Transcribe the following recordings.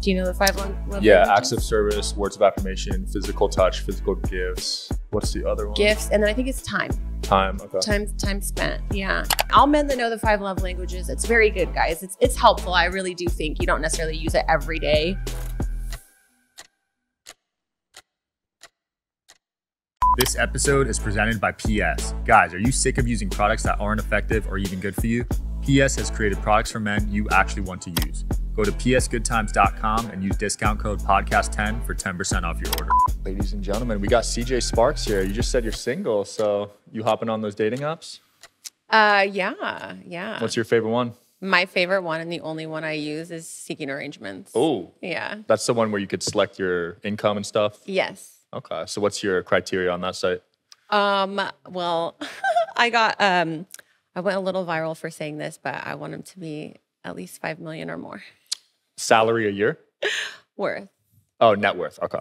Do you know the five love Yeah, languages? acts of service, words of affirmation, physical touch, physical gifts. What's the other one? Gifts, and then I think it's time. Time, okay. Time spent, yeah. All men that know the five love languages, it's very good, guys. It's helpful. I really do think you don't necessarily use it every day. This episode is presented by PS. Guys, are you sick of using products that aren't effective or even good for you? PS has created products for men you actually want to use. Go to psgoodtimes.com and use discount code podcast10 for 10% off your order. Ladies and gentlemen, we got CJ Sparxx here. You just said you're single, so you hopping on those dating apps? Yeah. What's your favorite one? My favorite one and the only one I use is Seeking Arrangements. Oh. Yeah. That's the one where you could select your income and stuff? Yes. Okay, so what's your criteria on that site? Well, I went a little viral for saying this, but I want him to be at least 5 million or more. Salary a year? Worth. Oh, net worth. Okay.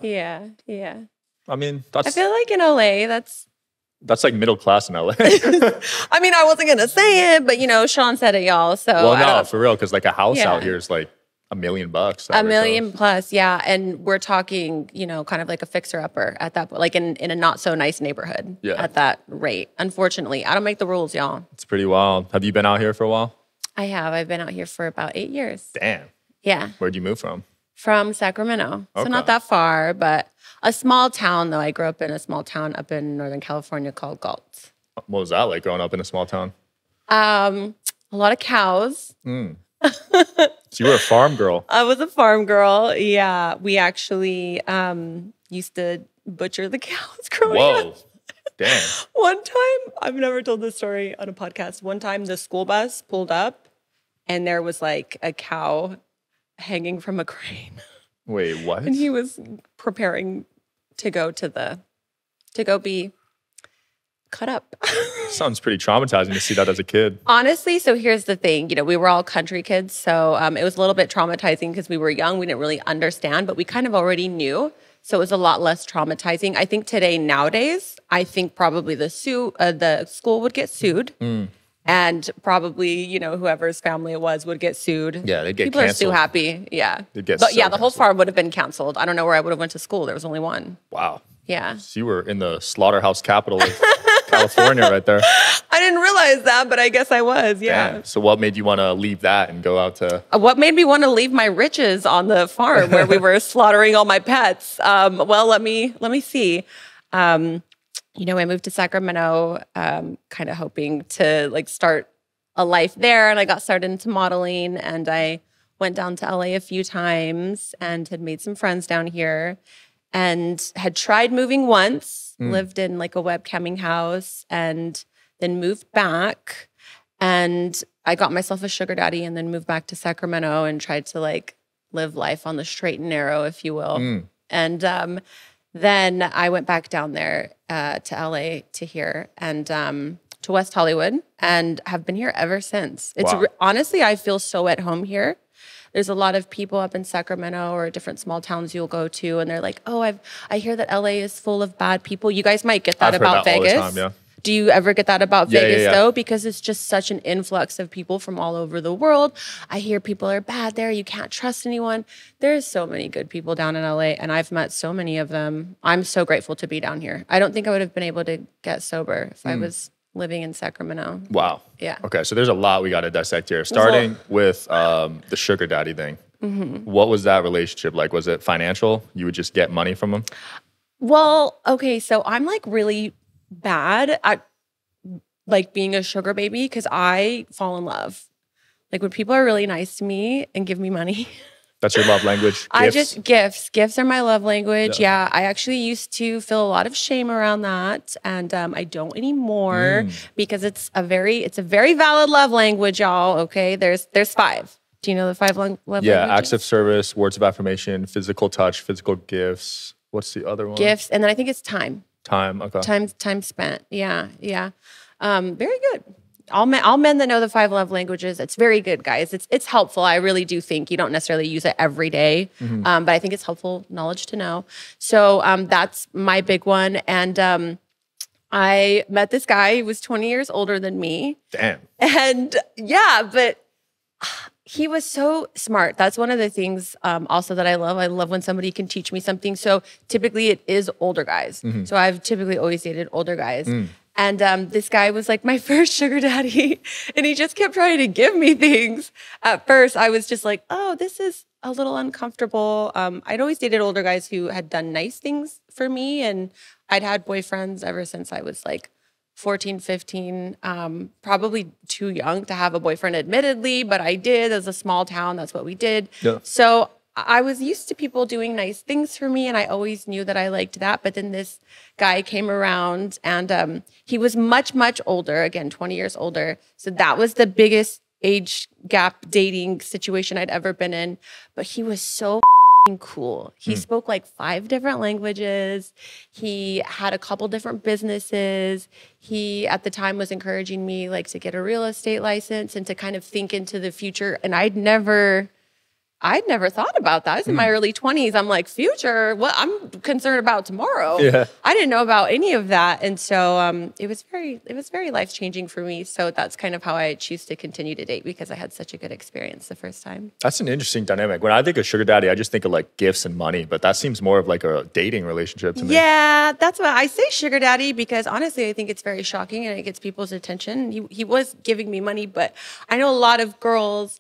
Yeah. I mean, I feel like in LA, that's like middle class in LA. I mean, I wasn't going to say it, but you know, Sean said it, y'all. So well, no, for real, because like a house Yeah. out here is like $1 million. $1 million plus, yeah. And we're talking, you know, kind of like a fixer-upper at that point, like in a not so nice neighborhood at that rate. Unfortunately, I don't make the rules, y'all. It's pretty wild. Have you been out here for a while? I have. I've been out here for about 8 years. Damn. Yeah. Where'd you move from? From Sacramento. So Okay. not that far, but a small town, though. I grew up in a small town up in Northern California called Galt. What was that like growing up in a small town? A lot of cows. So you were a farm girl. I was a farm girl. Yeah. We actually used to butcher the cows growing up. Whoa. Damn. One time, I've never told this story on a podcast. One time the school bus pulled up and there was like a cow hanging from a crane. Wait, what? And he was preparing to go be cut up. Sounds pretty traumatizing to see that as a kid. Honestly, so here's the thing. You know, we were all country kids, so it was a little bit traumatizing because we were young. We didn't really understand, but we kind of already knew. So it was a lot less traumatizing. I think nowadays, I think probably the school would get sued. And probably, you know, whoever's family it was would get sued. Yeah, they'd get People canceled. are so happy. Yeah. They'd get but so yeah, the whole canceled. farm would have been canceled. I don't know where I would have went to school. There was only one. Wow. Yeah. So you were in the slaughterhouse capital of California right there. I didn't realize that, but I guess I was. Yeah. Damn. So what made you want to leave that and go out to... What made me want to leave my riches on the farm where we were slaughtering all my pets? Well, let me see. You know, I moved to Sacramento, kind of hoping to like start a life there, and I got started into modeling, and I went down to LA a few times and had made some friends down here, and had tried moving once, lived in like a webcamming house, and then moved back, and I got myself a sugar daddy, and then moved back to Sacramento and tried to like live life on the straight and narrow, if you will. And then I went back down there to LA to here and to West Hollywood, and have been here ever since. It's Wow. Honestly, I feel so at home here. There's a lot of people up in Sacramento or different small towns you'll go to, and they're like, "Oh, I hear that LA is full of bad people." You guys might get that I've about heard that all the Vegas. time, yeah. Do you ever get that about Yeah, Vegas yeah. though? Because it's just such an influx of people from all over the world. I hear people are bad there. You can't trust anyone. There's so many good people down in LA, and I've met so many of them. I'm so grateful to be down here. I don't think I would have been able to get sober if I was living in Sacramento. Wow. Yeah. Okay, so there's a lot we got to dissect here. Starting with the sugar daddy thing. What was that relationship like? Was it financial? You would just get money from him? Well, okay, so I'm like really bad at like being a sugar baby because I fall in love. Like when people are really nice to me and give me money. That's your love language? Gifts? Gifts are my love language. Yeah, I actually used to feel a lot of shame around that, and I don't anymore because it's a very valid love language, y'all. Okay, there's 5. Do you know the 5 love languages? Yeah, acts of service, words of affirmation, physical touch, physical gifts. What's the other one? Gifts, and then I think it's time. Time, okay. Time spent. Yeah. Very good. All men that know the 5 love languages, it's very good, guys. It's helpful. I really do think you don't necessarily use it every day, but I think it's helpful knowledge to know. So that's my big one. And I met this guy who was 20 years older than me. Damn. And yeah, but He was so smart. That's one of the things also that I love. I love when somebody can teach me something. So typically it is older guys. So I've typically always dated older guys. And this guy was like my first sugar daddy. And he just kept trying to give me things. At first, I was just like, oh, this is a little uncomfortable. I'd always dated older guys who had done nice things for me. And I'd had boyfriends ever since I was like 14, 15, probably too young to have a boyfriend, admittedly, but I did. As a small town, that's what we did. Yeah. So I was used to people doing nice things for me, and I always knew that I liked that. But then this guy came around, and he was much, much older, again, 20 years older. So that was the biggest age gap dating situation I'd ever been in. But he was so cool. He spoke like 5 different languages. He had a couple different businesses. He at the time was encouraging me like to get a real estate license and to kind of think into the future. And I'd never thought about that. I was in my early 20s. I'm like, future? What? I'm concerned about tomorrow. Yeah. I didn't know about any of that. And so it was very life-changing for me. So that's kind of how I choose to continue to date, because I had such a good experience the first time. That's an interesting dynamic. When I think of sugar daddy, I just think of like gifts and money, but that seems more of like a dating relationship to me. Yeah, that's why I say sugar daddy, because honestly, I think it's very shocking and it gets people's attention. He was giving me money, but I know a lot of girls,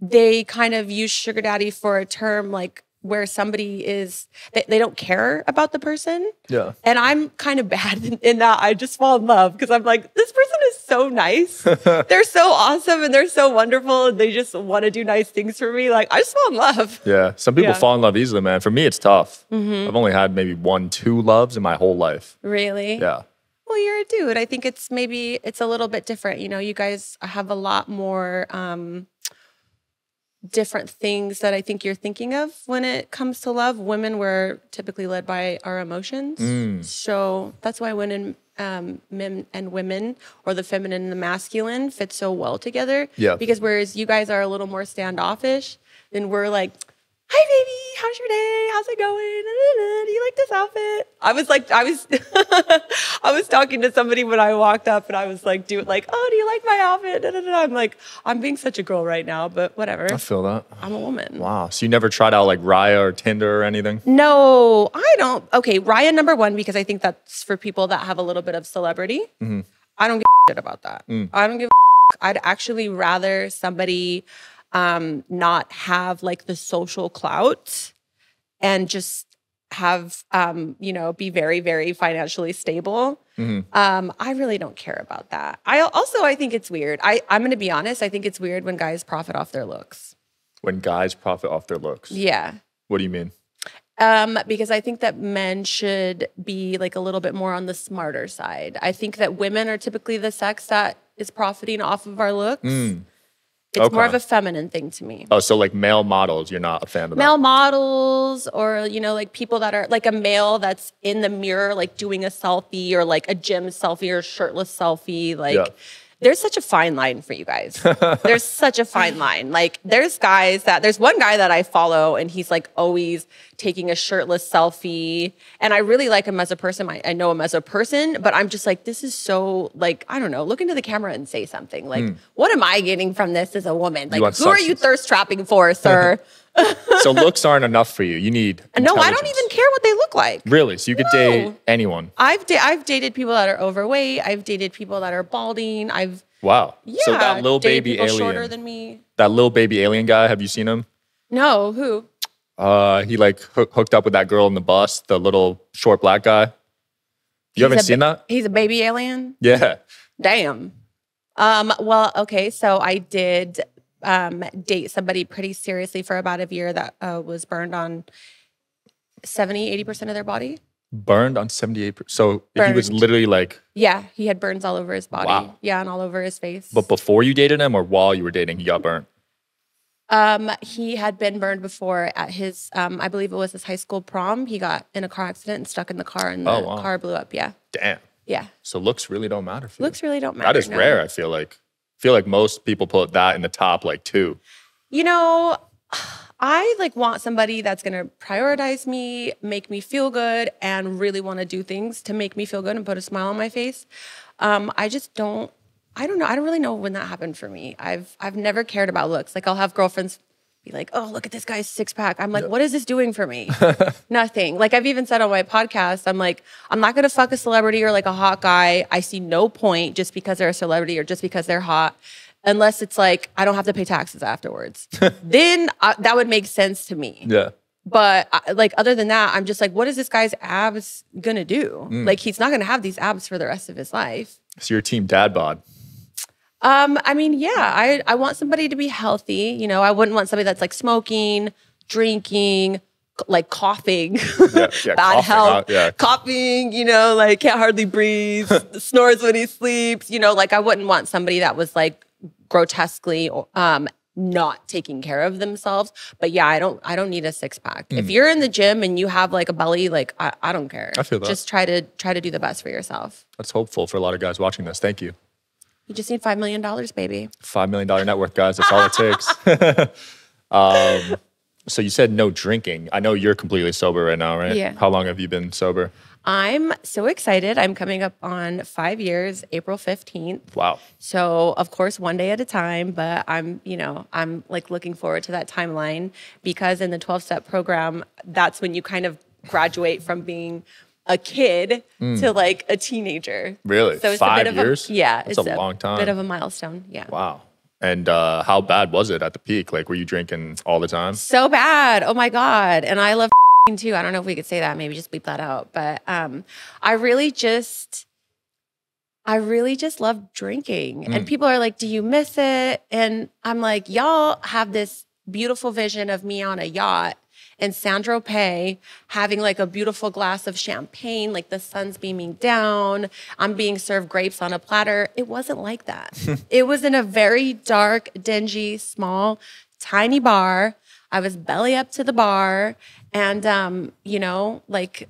they kind of use sugar daddy for a term like where somebody is, they don't care about the person. Yeah. And I'm kind of bad in that. I just fall in love because I'm like, this person is so nice. They're so awesome and they're so wonderful. And they just want to do nice things for me. Like, I just fall in love. Yeah. Some people fall in love easily, man. For me, it's tough. I've only had maybe 1, 2 loves in my whole life. Really? Yeah. Well, you're a dude. I think it's a little bit different. You know, you guys have a lot more different things that I think you're thinking of when it comes to love. Women were typically led by our emotions. So that's why men and women, or the feminine and the masculine, fit so well together. Yeah. Because whereas you guys are a little more standoffish, then we're like, hi, baby, how's your day? How's it going? Do you like this outfit? I was talking to somebody when I walked up, and I was like, oh, do you like my outfit? I'm like, I'm being such a girl right now, but whatever. I feel that. I'm a woman. Wow. So you never tried out like Raya or Tinder or anything? No, I don't. Okay, Raya number 1, because I think that's for people that have a little bit of celebrity. I don't give a shit about that. I don't give a I'd actually rather somebody not have like the social clout and just have, be very, very financially stable. I really don't care about that. I think it's weird. I'm going to be honest. I think it's weird when guys profit off their looks. When guys profit off their looks? Yeah. What do you mean? Because I think that men should be like a little bit more on the smarter side. I think that women are typically the sex that is profiting off of our looks. It's more of a feminine thing to me. Oh, so like male models, you're not a fan of that? Male models, or, like people that are like a male that's in the mirror, like doing a selfie, or like a gym selfie or shirtless selfie. Like, there's such a fine line for you guys. There's such a fine line. Like, there's one guy that I follow, and he's like always taking a shirtless selfie. And I really like him as a person. I know him as a person, but I'm just like, this is so, like, I don't know, look into the camera and say something. Like, what am I getting from this as a woman? Like, who are you thirst trapping for, sir? So looks aren't enough for you. You need No, I don't even care what they look like. Really? So you could date anyone? I've dated people that are overweight. I've dated people that are balding. Wow. Yeah. So that little baby alien, shorter than me. That little baby alien guy, have you seen him? No, who? He like hooked up with that girl in the bus, the little short black guy. You haven't seen that? He's a baby alien? Yeah. Damn. Well, okay, so I did date somebody pretty seriously for about a year that was burned on 70-80% of their body. Burned on 78%. So he was literally like... Yeah, he had burns all over his body. Wow. Yeah, and all over his face. But before you dated him, or while you were dating, he got burned? He had been burned before at his, I believe it was his high school prom. He got in a car accident and stuck in the car, and the car blew up. Yeah. Damn. Yeah. So looks really don't matter for you. Looks really don't matter. That is rare, I feel like. I feel like most people put that in the top like 2. You know, I like want somebody that's going to prioritize me, make me feel good, and really want to do things to make me feel good and put a smile on my face. I just don't I don't know. I don't really know when that happened for me. I've never cared about looks. Like I'll have girlfriends be like, oh, look at this guy's six pack. I'm like, what is this doing for me? Nothing. Like I've even said on my podcast, I'm like, I'm not going to fuck a celebrity or like a hot guy. I see no point just because they're a celebrity or just because they're hot. Unless it's like, I don't have to pay taxes afterwards. Then that would make sense to me. Yeah. But like, other than that, I'm just like, what is this guy's abs going to do? Like, he's not going to have these abs for the rest of his life. So you're team dad bod. I mean, yeah, I want somebody to be healthy. You know, I wouldn't want somebody that's like smoking, drinking, like coughing, bad coughing, health, coughing, you know, like can't hardly breathe, snores when he sleeps, you know, like I wouldn't want somebody that was like grotesquely not taking care of themselves. But yeah, I don't need a six pack. If you're in the gym and you have like a belly, like I don't care. I feel that. Just try to do the best for yourself. That's hopeful for a lot of guys watching this. Thank you. You just need $5 million, baby. $5 million net worth, guys. That's all it takes. So you said no drinking. I know you're completely sober right now, right? Yeah. How long have you been sober? I'm so excited. I'm coming up on 5 years, April 15th. Wow. So of course, one day at a time, but I'm like looking forward to that timeline because in the 12-step program, that's when you kind of graduate from being a kid to like a teenager. Really? So it's 5 a bit years? of yeah, That's it's a long time. Bit of a milestone. Yeah. Wow. And how bad was it at the peak? Like, were you drinking all the time? So bad. Oh my God. And I love too. I don't know if we could say that. Maybe just bleep that out. But I really just love drinking. And people are like, do you miss it? And I'm like, y'all have this beautiful vision of me on a yacht in Saint-Tropez having like a beautiful glass of champagne, like the sun's beaming down. I'm being served grapes on a platter. It wasn't like that. It was in a very dark, dingy, small, tiny bar. I was belly up to the bar. And, you know, like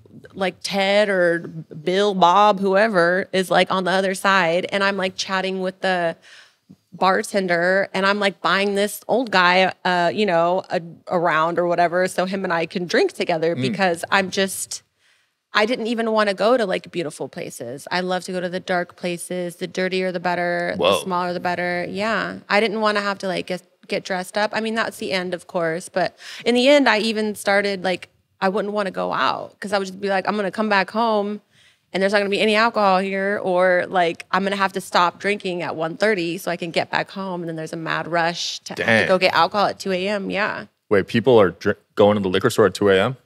Ted or Bill, Bob, whoever is like on the other side. And I'm like chatting with the bartender and I'm like buying this old guy, you know, around or whatever. So him and I can drink together because I didn't even want to go to like beautiful places. I love to go to the dark places, the dirtier, the better, the smaller, the better. Yeah. I didn't want to have to like get dressed up. I mean, that's the end, of course. But in the end, I even started like, I wouldn't want to go out because I would just be like, I'm going to come back home and there's not going to be any alcohol here, or like I'm going to have to stop drinking at 1:30 so I can get back home. And then there's a mad rush to have to go get alcohol at 2 a.m. Yeah. Wait, people are going to the liquor store at 2 a.m.?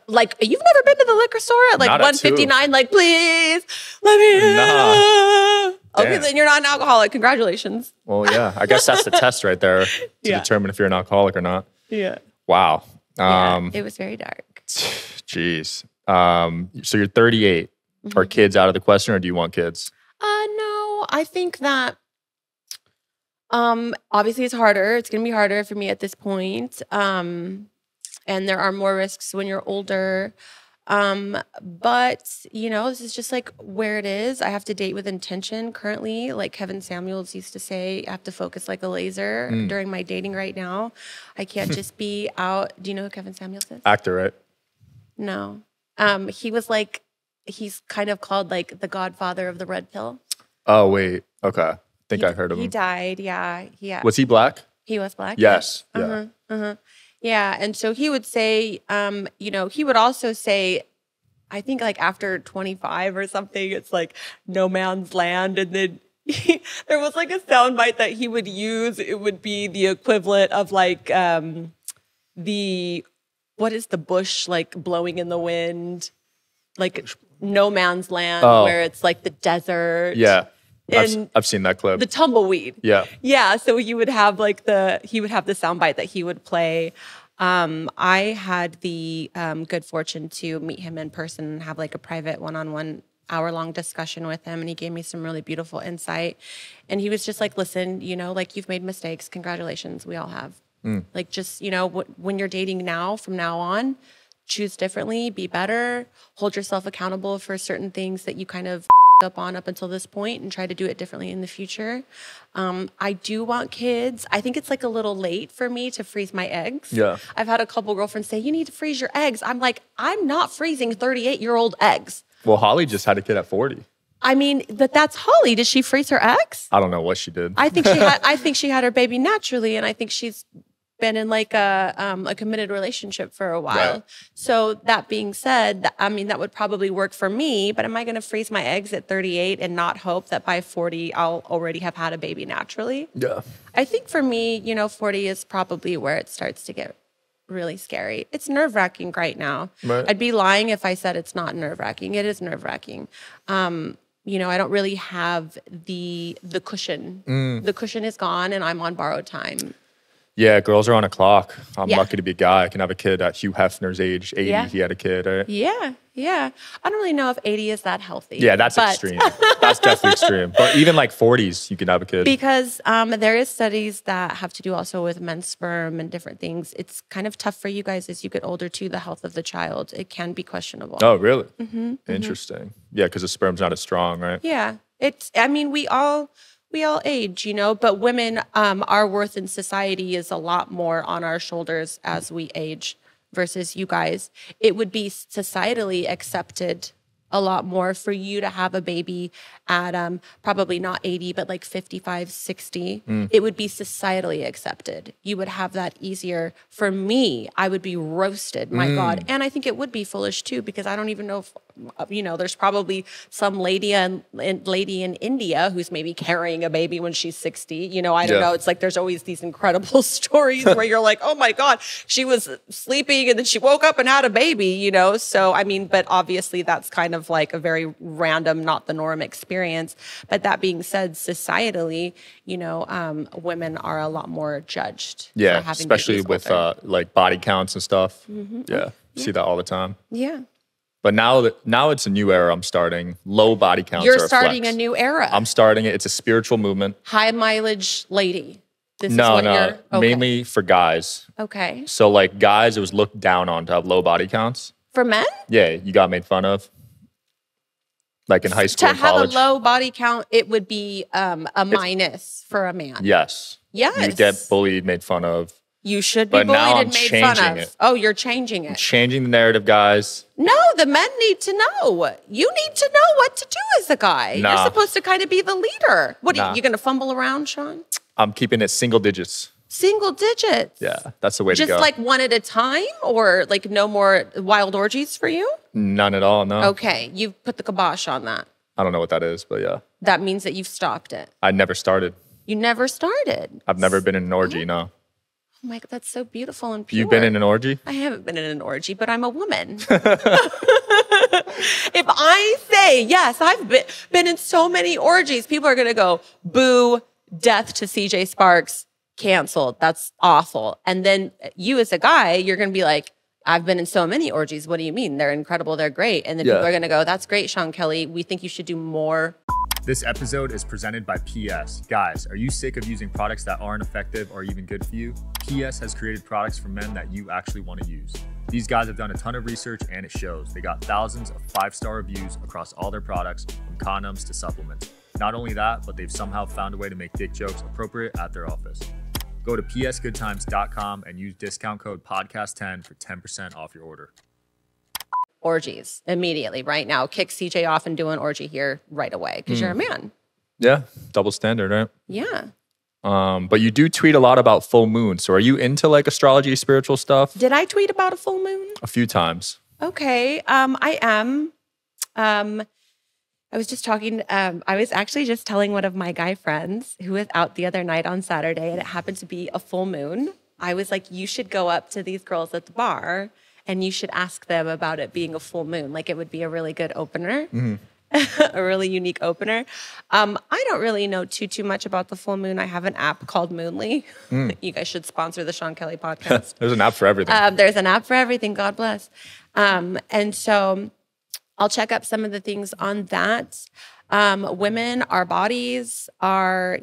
Like, you've never been to the liquor store at like 1:59? Like, please, let me in. Nah. Okay, then you're not an alcoholic. Congratulations. Well, yeah. I guess that's the test right there to determine if you're an alcoholic or not. Yeah. Wow. Yeah, it was very dark. Jeez. So you're 38. Are kids out of the question, or do you want kids? No, I think that obviously it's harder. It's going to be harder for me at this point. And there are more risks when you're older. But, you know, this is just like where it is. I have to date with intention currently. Like Kevin Samuels used to say, I have to focus like a laser during my dating right now. I can't just be out. Do you know who Kevin Samuels is? Actor, right? No. He was like, he's kind of called like the godfather of the red pill. Oh, wait. Okay. I think I heard of him. He died. Yeah. Yeah. Was he black? He was black. Yes. Yeah. Yeah. And so he would say, you know, he would also say, I think like after 25 or something, it's like no man's land. And then there was like a soundbite that he would use. It would be the equivalent of like what is the bush like blowing in the wind? Like no man's land where it's like the desert. Yeah. And I've seen that clip. The tumbleweed. Yeah. Yeah. So you would have like he would have the soundbite that he would play. I had the good fortune to meet him in person and have like a private one-on-one hour-long discussion with him. And he gave me some really beautiful insight. And he was just like, listen, you know, like you've made mistakes. Congratulations. We all have. Like just, you know, when you're dating now, from now on, choose differently, be better, hold yourself accountable for certain things that you kind of up on up until this point and try to do it differently in the future. I do want kids. I think it's like a little late for me to freeze my eggs. Yeah. I've had a couple girlfriends say, you need to freeze your eggs. I'm like, I'm not freezing 38-year-old eggs. Well, Holly just had a kid at 40. I mean, but that's Holly. Did she freeze her ex? I don't know what she did. I think she had her baby naturally, and I think she's been in like a committed relationship for a while. Right. So that being said, I mean, that would probably work for me, but am I going to freeze my eggs at 38 and not hope that by 40 I'll already have had a baby naturally? Yeah. I think for me, 40 is probably where it starts to get really scary. It's nerve-wracking right now. Right. I'd be lying if I said it's not nerve-wracking. It is nerve-wracking. I don't really have the cushion. The cushion is gone and I'm on borrowed time. Yeah, girls are on a clock. I'm Yeah. lucky to be a guy. I can have a kid at Hugh Hefner's age, 80. Yeah. He had a kid, right? Yeah. I don't really know if 80 is that healthy. Yeah, that's extreme. That's definitely extreme. But even like 40s, you can have a kid. Because there is studies that have to do also with men's sperm and different things. It's kind of tough for you guys as you get older too. The health of the child, it can be questionable. Oh, really? Interesting. Yeah, because the sperm's not as strong, right? Yeah, we all age, but women, our worth in society is a lot more on our shoulders as we age versus you guys. It would be societally accepted a lot more for you to have a baby at probably not 80, but like 55, 60. It would be societally accepted. You would have that easier. For me, I would be roasted, my God. And I think it would be foolish too, because I don't even know if, there's probably some lady in India who's maybe carrying a baby when she's 60. I don't know. It's like there's always these incredible stories where you're like, oh my God, she was sleeping and then she woke up and had a baby, So, but obviously that's kind of like a very random, not the norm experience. But that being said, societally, women are a lot more judged. Yeah, for having especially babies with older. like body counts and stuff. Yeah, see that all the time. Yeah. But now it's a new era I'm starting. Low body counts You're are a starting flex. a new era. I'm starting it. It's a spiritual movement. High mileage lady. This is No, what you're, okay. mainly for guys. Okay. So like guys, it was looked down on to have low body counts. For men? Yeah, you got made fun of. Like in high school To and college. have a low body count, it would be a minus for a man. Yes. Yes. You get bullied, made fun of. You should be But now bullied I'm and made fun changing of. it. Oh, you're changing it. Changing the narrative, guys. No, the men need to know. You need to know what to do as a guy. Nah. You're supposed to kind of be the leader. What Nah. you going to fumble around, Sean? I'm keeping it single digits. Single digits. Yeah, that's the way to Just go. like one at a time, or like no more wild orgies for you? None at all, no. Okay, you've put the kibosh on that. I don't know what that is, but yeah. That means that you've stopped it. I never started. You never started. I've never been in an orgy, no. Oh my God, that's so beautiful and pure. You've been in an orgy? I haven't been in an orgy, but I'm a woman. If I say, yes, I've been in so many orgies, people are going to go, boo, death to CJ Sparxx, canceled. That's awful. And then you as a guy, you're going to be like, I've been in so many orgies. What do you mean? They're incredible. They're great. And then people are going to go, that's great, Sean Kelly. We think you should do more. This episode is presented by PS. Guys, are you sick of using products that aren't effective or even good for you? PS has created products for men that you actually want to use. These guys have done a ton of research and it shows. They got thousands of 5-star reviews across all their products, from condoms to supplements. Not only that, but they've somehow found a way to make dick jokes appropriate at their office. Go to psgoodtimes.com and use discount code podcast10 for 10% off your order. Orgies immediately right now. Kick CJ off and do an orgy here right away because you're a man. Yeah, double standard, right? Yeah. But you do tweet a lot about full moon. So are you into like astrology, spiritual stuff? Did I tweet about a full moon? A few times. Okay. I am. I was just talking, I was actually just telling one of my guy friends who was out the other night on Saturday, and it happened to be a full moon. I was like, you should go up to these girls at the bar and you should ask them about it being a full moon. Like it would be a really good opener, a really unique opener. I don't really know too much about the full moon. I have an app called Moonly. You guys should sponsor the Sean Kelly podcast. There's an app for everything. There's an app for everything. God bless. And so I'll check up some of the things on that. Women, our bodies are,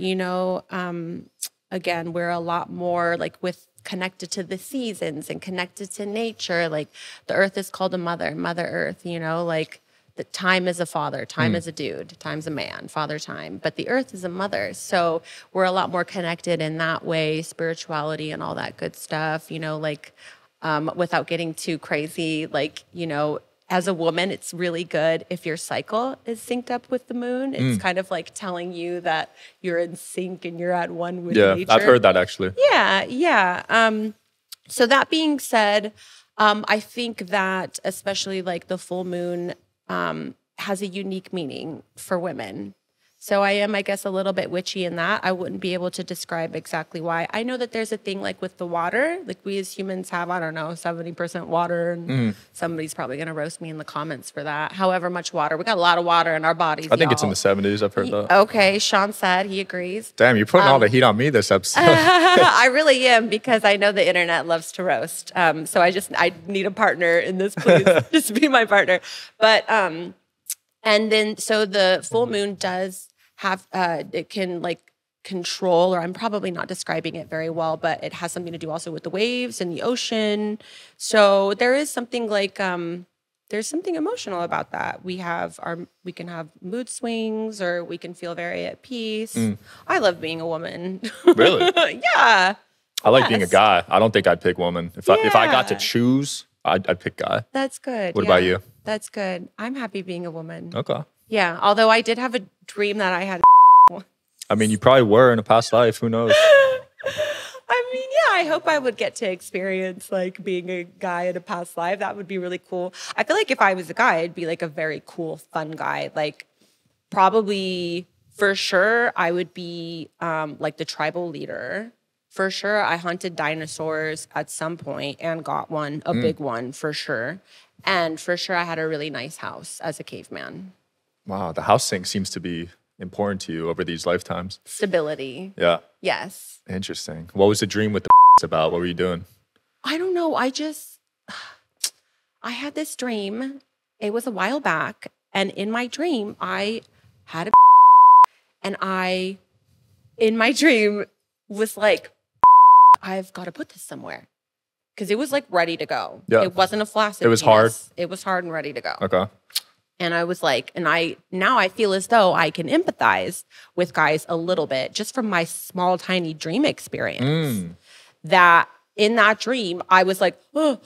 again, we're a lot more like connected to the seasons and connected to nature. Like the earth is called a mother, Mother Earth, like the time is a father, time is a dude, time's a man, father time, but the earth is a mother. So we're a lot more connected in that way, spirituality and all that good stuff, without getting too crazy, as a woman, it's really good if your cycle is synced up with the moon. It's kind of like telling you that you're in sync and you're at one with nature. I've heard that actually. Yeah. So that being said, I think that especially like the full moon has a unique meaning for women. So I am, I guess, a little bit witchy in that. I wouldn't be able to describe exactly why. I know that there's a thing like with the water, like we as humans have, I don't know, 70% water. And somebody's probably going to roast me in the comments for that. However much water. We got a lot of water in our bodies. I think it's in the 70s. I've heard that. Okay. Sean said he agrees. Damn, you're putting all the heat on me this episode. I really am, because I know the internet loves to roast. So I need a partner in this, please. Just be my partner. But, and then, so the full moon does have, it can like control, or I'm probably not describing it very well, but it has something to do also with the waves and the ocean. So there is something like, there's something emotional about that. We can have mood swings, or we can feel very at peace. I love being a woman. Really? Yeah. I like being a guy. I don't think I'd pick woman. If I got to choose, I'd pick guy. That's good. What about you? That's good. I'm happy being a woman. Okay. Yeah. Although I did have a dream that I had. I mean, you probably were in a past life. Who knows? I mean, yeah, I hope I would get to experience like being a guy in a past life. That would be really cool. I feel like if I was a guy, I'd be like a very cool, fun guy. Like probably for sure, I would be like the tribal leader. For sure, I hunted dinosaurs at some point and got one, a big one for sure. And for sure, I had a really nice house as a caveman. Wow, the house thing seems to be important to you over these lifetimes. Stability. Yeah. Yes. Interesting. What was the dream with the about? What were you doing? I don't know. I had this dream. It was a while back. And in my dream, I had a and in my dream, was like, I've got to put this somewhere. Because it was like ready to go. Yeah. It wasn't a flaccid It was penis. hard. It was hard and ready to go. Okay. And I was like, now I feel as though I can empathize with guys a little bit just from my small, tiny dream experience. That in that dream, I was like, I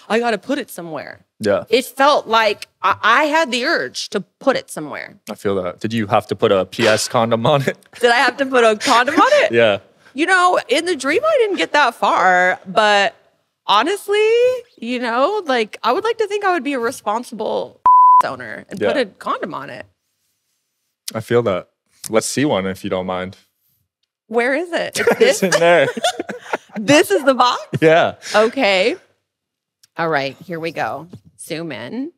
got to put it somewhere. Yeah. It felt like I had the urge to put it somewhere. I feel that. Did you have to put a PS condom on it? Did I have to put a condom on it? Yeah. You know, in the dream, I didn't get that far. But honestly, you know, like I would like to think I would be a responsible owner and put a condom on it. I feel that. Let's see one if you don't mind. Where is it? It's this? It's in there. This is the box? Yeah. Okay. All right, here we go. Zoom in.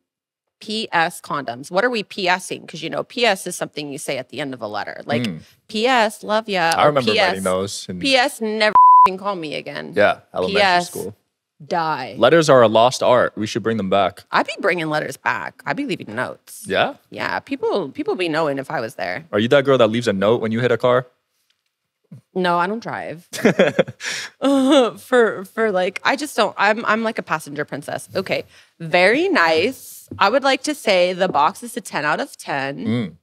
PS condoms. What are we PSing? Because, you know, PS is something you say at the end of a letter. Like, PS, love ya. I remember PS, writing those. PS, never call me again. Yeah, elementary PS, school. Die. Letters are a lost art. We should bring them back. I'd be bringing letters back. I'd be leaving notes. Yeah? Yeah, people be knowing if I was there. Are you that girl that leaves a note when you hit a car? No, I don't drive. For like, I just don't. I'm like a passenger princess. Okay, very nice. I would like to say the box is a 10 out of 10.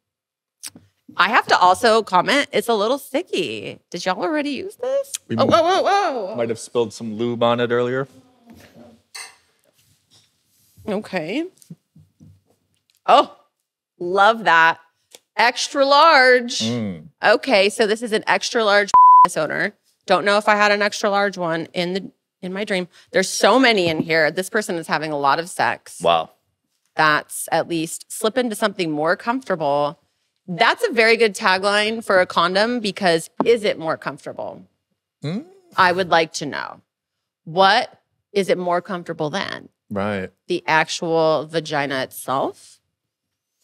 I have to also comment, it's a little sticky. Did y'all already use this? Whoa. Might have spilled some lube on it earlier. Okay. Oh, love that. Extra large. Okay, so this is an extra large owner. Don't know if I had an extra large one in my dream. There's so many in here. This person is having a lot of sex. Wow. That's at least slip into something more comfortable. That's a very good tagline for a condom because is it more comfortable? I would like to know. What is it more comfortable than? Right. The actual vagina itself?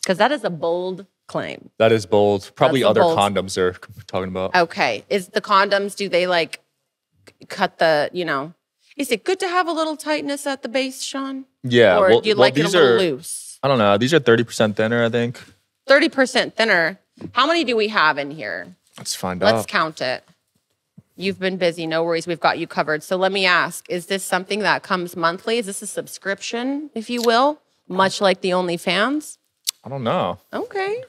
Because that is a bold claim. That is bold. Probably That's other bold. condoms they're talking about. Okay. Is the condoms, do they like cut the, you know, is it good to have a little tightness at the base, Sean? Yeah. Or do you like it a little loose? I don't know. These are 30% thinner, I think. 30% thinner. How many do we have in here? Let's find Let's out. count it. You've been busy. No worries. We've got you covered. So let me ask, is this something that comes monthly? Is this a subscription, if you will? Much like the OnlyFans? I don't know. Okay.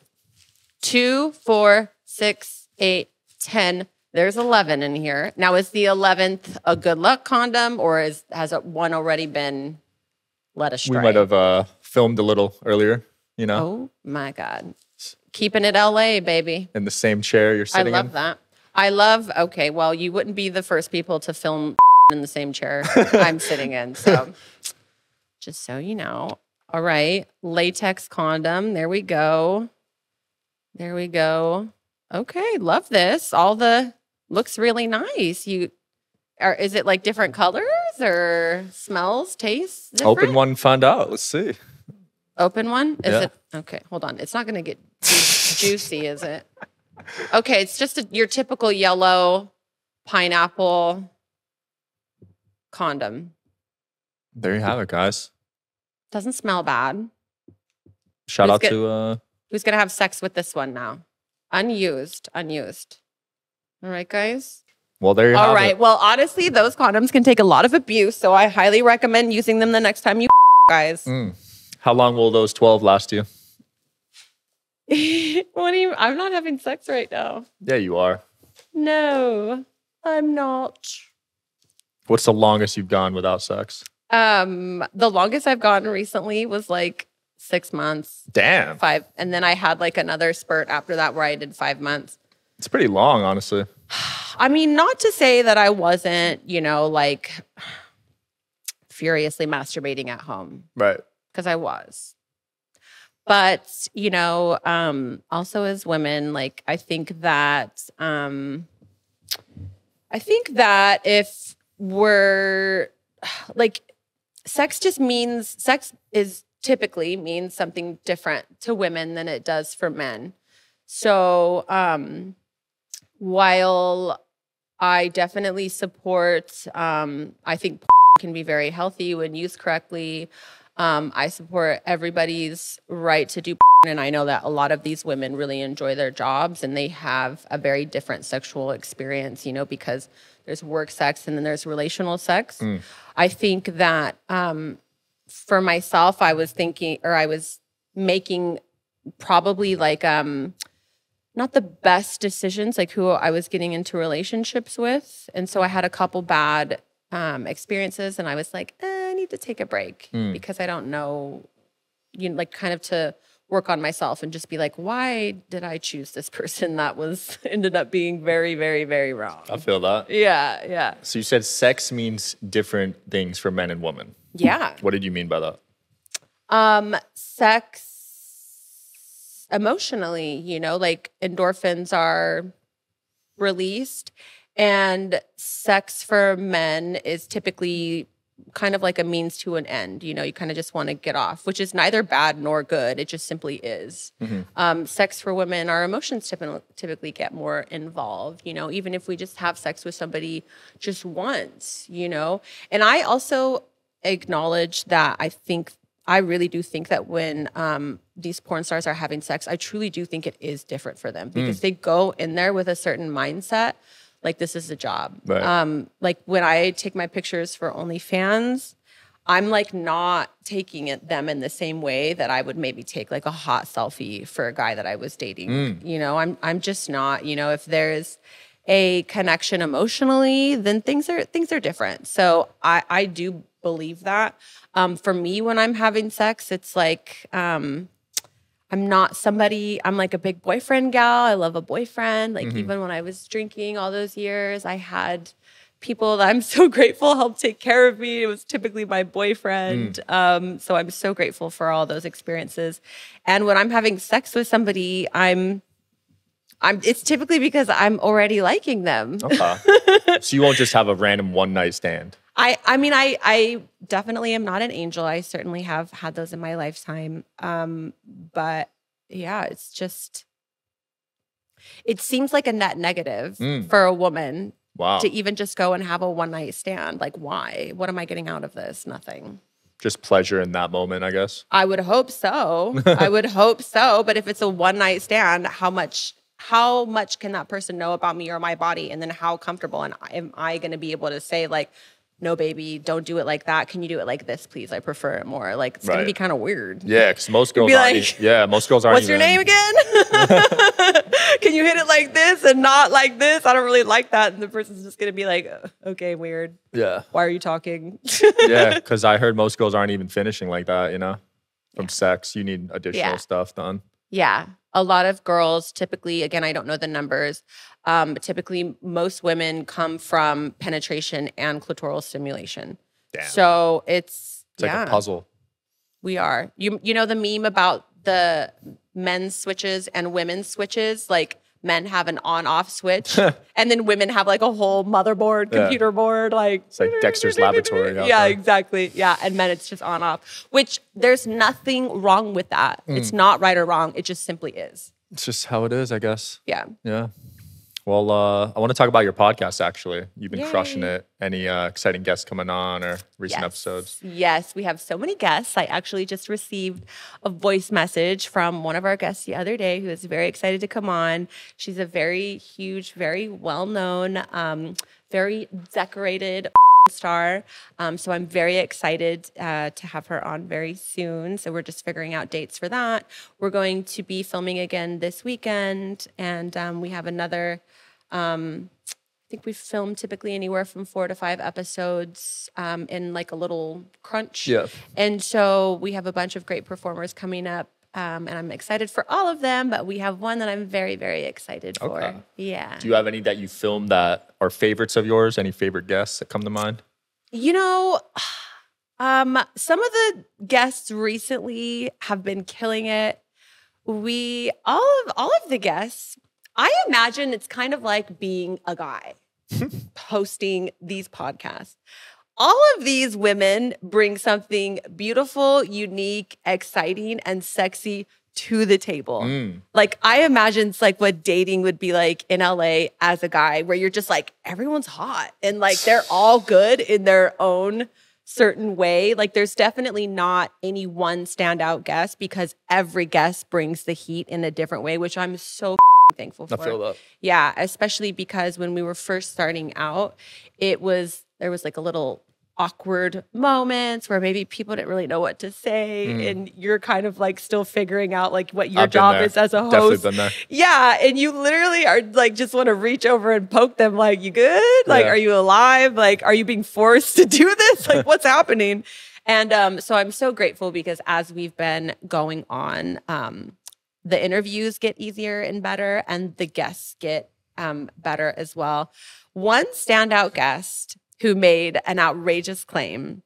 2, 4, 6, 8, 10. There's 11 in here. Now, is the 11th a good luck condom or has one already been led astray. We might have filmed a little earlier, you know? Oh my God. Keeping it LA, baby. In the same chair you're sitting in. I love that. Okay, well, you wouldn't be the first people to film in the same chair I'm sitting in. So just so you know. All right. Latex condom. There we go. There we go. Okay. Love this. Looks really nice. Is it like different colors or smells, tastes different? Open one, find out. Let's see. Open one? Is Yeah. it? Okay. Hold on. It's not going to get juicy, is it? Okay. It's just your typical yellow pineapple condom. There you have it, guys. Doesn't smell bad. Shout out Who's to Who's going to have sex with this one now? Unused. All right, guys. well, there you have All right. it. Well, honestly, those condoms can take a lot of abuse, so I highly recommend using them the next time you guys. How long will those 12 last you? What do you? I'm not having sex right now. Yeah, you are. No, I'm not. What's the longest you've gone without sex? The longest I've gone recently was like 6 months. Damn. 5, and then I had like another spurt after that where I did 5 months. It's pretty long, honestly. I mean, not to say that I wasn't, like furiously masturbating at home, Right. because I was. But, also as women, like I think that if we're like sex typically means something different to women than it does for men. So, while I definitely support, I think can be very healthy when used correctly. I support everybody's right to do, and I know that a lot of these women really enjoy their jobs and they have a very different sexual experience, because there's work sex and then there's relational sex. I think that for myself, I was making probably like not the best decisions, like who I was getting into relationships with. And so I had a couple bad experiences and I was like, I need to take a break because I don't know, kind of to work on myself and just be like, why did I choose this person that ended up being very, very, very wrong? I feel that. Yeah. So you said sex means different things for men and women. Yeah. What did you mean by that? Sex emotionally, like endorphins are released, and sex for men is typically kind of like a means to an end. You kind of just want to get off, which is neither bad nor good. It just simply is. Sex for women, our emotions typically get more involved, even if we just have sex with somebody just once, And I also acknowledge that I really do think that when these porn stars are having sex, I truly do think it is different for them because they go in there with a certain mindset. Like, this is a job. Right. Like when I take my pictures for OnlyFans, I'm like not taking them in the same way that I would maybe take like a hot selfie for a guy that I was dating. I'm just not, if there's a connection emotionally, then things are different. So I do believe that. For me, when I'm having sex, it's like, I'm like a big boyfriend gal. I love a boyfriend. Like even when I was drinking all those years, I had people that I'm so grateful helped take care of me. It was typically my boyfriend. So I'm so grateful for all those experiences. And when I'm having sex with somebody, it's typically because I'm already liking them. Okay. So you won't just have a random one night stand. I mean, I definitely am not an angel. I certainly have had those in my lifetime. But yeah, it's just, it seems like a net negative for a woman to even just go and have a one night stand. Like, why? What am I getting out of this? Nothing. Just pleasure in that moment, I guess. I would hope so. I would hope so. But if it's a one night stand, how much can that person know about me or my body? And then how comfortable am I going to be able to say, like, no, baby, don't do it like that. Can you do it like this, please? I prefer it more. Like, it's going to be kind of weird. Yeah, because most girls aren't. Most girls aren't. What's your name again? Can you hit it like this and not like this? I don't really like that. And the person's just going to be like, okay, weird. Yeah. Why are you talking? Yeah, because I heard most girls aren't even finishing like that, from sex. You need additional stuff done. Yeah. A lot of girls typically, again, I don't know the numbers, but typically most women come from penetration and clitoral stimulation. Damn. So it's like a puzzle. We are. You know the meme about the men's switches and women's switches? Like men have an on-off switch and then women have like a whole motherboard, computer board. Like it's like Dexter's Laboratory. Yeah, exactly. Yeah, and men it's just on-off, which there's nothing wrong with that. It's not right or wrong. It just simply is. It's just how it is, I guess. Yeah. Yeah. Well, I want to talk about your podcast, actually. You've been crushing it. Any exciting guests coming on or recent episodes? Yes, we have so many guests. I actually just received a voice message from one of our guests the other day who is very excited to come on. She's a very huge, very well-known, very decorated star. So I'm very excited to have her on very soon. So we're just figuring out dates for that. We're going to be filming again this weekend. And we have another, I think we film typically anywhere from 4 to 5 episodes in like a little crunch. Yeah. And so we have a bunch of great performers coming up. And I'm excited for all of them, but we have one that I'm very, very excited for. Okay. Yeah. Do you have any that you filmed that are favorites of yours? Any favorite guests that come to mind? Some of the guests recently have been killing it. All of the guests, I imagine it's kind of like being a guy hosting these podcasts. All of these women bring something beautiful, unique, exciting, and sexy to the table. Like, I imagine it's like what dating would be like in LA as a guy, where you're just like, everyone's hot and like they're all good in their own certain way. Like, there's definitely not any one standout guest because every guest brings the heat in a different way, which I'm so thankful for. I feel that. Yeah, especially because when we were first starting out, there was like a little awkward moments where maybe people didn't really know what to say and you're kind of like still figuring out like what your job is as a host. Definitely been there. Yeah, and you literally are like just want to reach over and poke them like, you good? Like, are you alive? Like, are you being forced to do this? Like, what's happening? And so I'm so grateful because as we've been going on, the interviews get easier and better and the guests get better as well. One standout guest who made an outrageous claim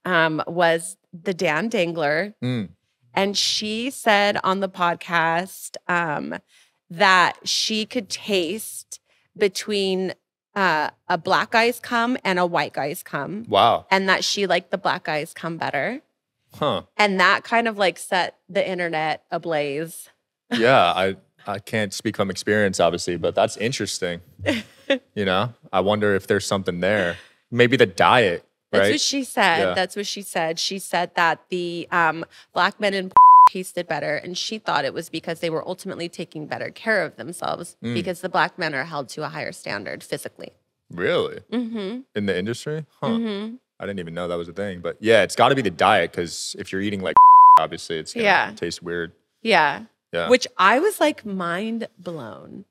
was the Dan Dangler. And she said on the podcast that she could taste between a black guy's cum and a white guy's cum. Wow. And that she liked the black guy's cum better. Huh. And that kind of like set the internet ablaze. Yeah, I can't speak from experience, obviously, but that's interesting. I wonder if there's something there. Maybe the diet, right? That's what she said. Yeah. That's what she said. She said that the black men in tasted better, and she thought it was because they were ultimately taking better care of themselves because the black men are held to a higher standard physically. Really? In the industry? Huh. I didn't even know that was a thing. But yeah, it's got to be the diet because if you're eating like obviously it's going to taste weird. Yeah. Which I was like mind blown.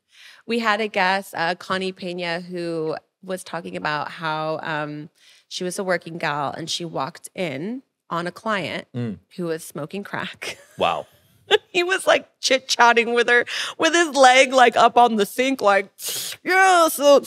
We had a guest, Connie Pena, who was talking about how she was a working gal and she walked in on a client who was smoking crack. Wow. He was like chit-chatting with her with his leg like up on the sink like, yeah, so,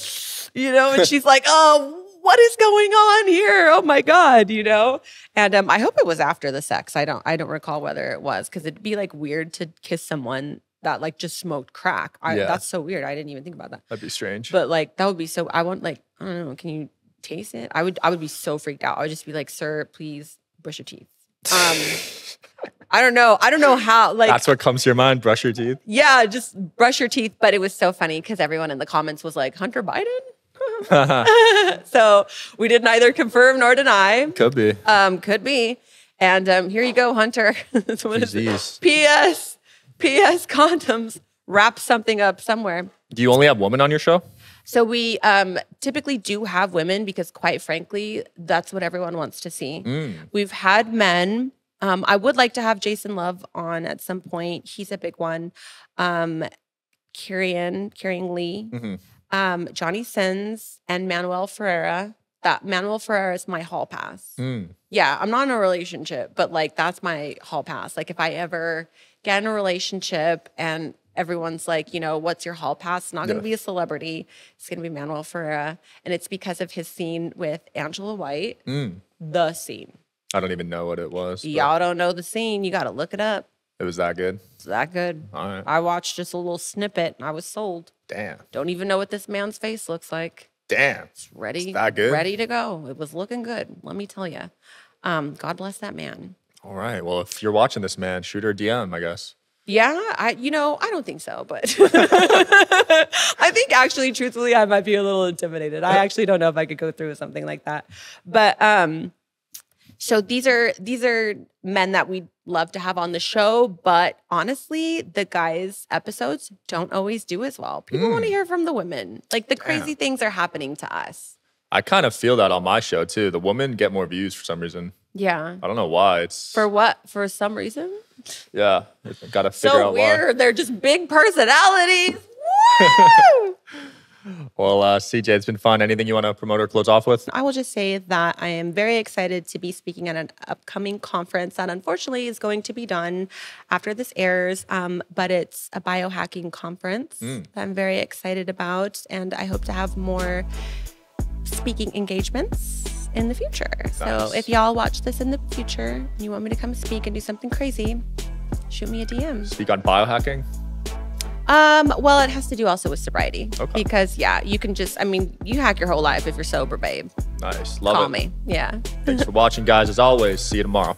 and she's like, oh, what is going on here? Oh my God, And I hope it was after the sex. I don't recall whether it was because it'd be like weird to kiss someone that like just smoked crack. That's so weird. I didn't even think about that. That'd be strange. But like that would be so. I want like I don't know. Can you taste it? I would be so freaked out. I would just be like, sir, please brush your teeth. I don't know. I don't know how. Like that's what comes to your mind. Brush your teeth. Yeah, just brush your teeth. But it was so funny because everyone in the comments was like, Hunter Biden. So we did neither confirm nor deny. Could be. Could be. And here you go, Hunter. What is it? PS Condoms. Wrap something up somewhere. Do you only have women on your show? So we typically do have women because, quite frankly, that's what everyone wants to see. We've had men. I would like to have Jason Love on at some point. He's a big one. Carrying Lee, Johnny Sins, and Manuel Ferreira. That Manuel Ferreira is my hall pass. Yeah, I'm not in a relationship, but like that's my hall pass. Like if I ever get in a relationship and everyone's like, you know, what's your hall pass? It's not going to be a celebrity. It's going to be Manuel Ferreira. And it's because of his scene with Angela White. The scene. I don't even know what it was. Y'all don't know the scene. You got to look it up. It was that good? It's that good. All right. I watched just a little snippet and I was sold. Damn. Don't even know what this man's face looks like. Damn. It's ready. It's that good? Ready to go. It was looking good. Let me tell you. God bless that man. All right. Well, if you're watching this, man, shoot her a DM, I guess. Yeah, I don't think so, but I think actually, truthfully, I might be a little intimidated. I actually don't know if I could go through with something like that. But so these are men that we'd love to have on the show, but honestly, the guys' episodes don't always do as well. People want to hear from the women. Like the crazy things are happening to us. I kind of feel that on my show too. The women get more views for some reason. Yeah. I don't know why. It's for what? For some reason? Yeah. Got to figure out why. So weird. They're just big personalities. Woo! Well, CJ, it's been fun. Anything you want to promote or close off with? I will just say that I am very excited to be speaking at an upcoming conference that unfortunately is going to be done after this airs, but it's a biohacking conference that I'm very excited about, and I hope to have more speaking engagements in the future. Nice. So if y'all watch this in the future and you want me to come speak and do something crazy, shoot me a DM. Speak on biohacking? Well, it has to do also with sobriety. Okay. Because, yeah, you can just, I mean, you hack your whole life if you're sober, babe. Nice. Love it. Call me. Yeah. Thanks for watching, guys. As always, see you tomorrow.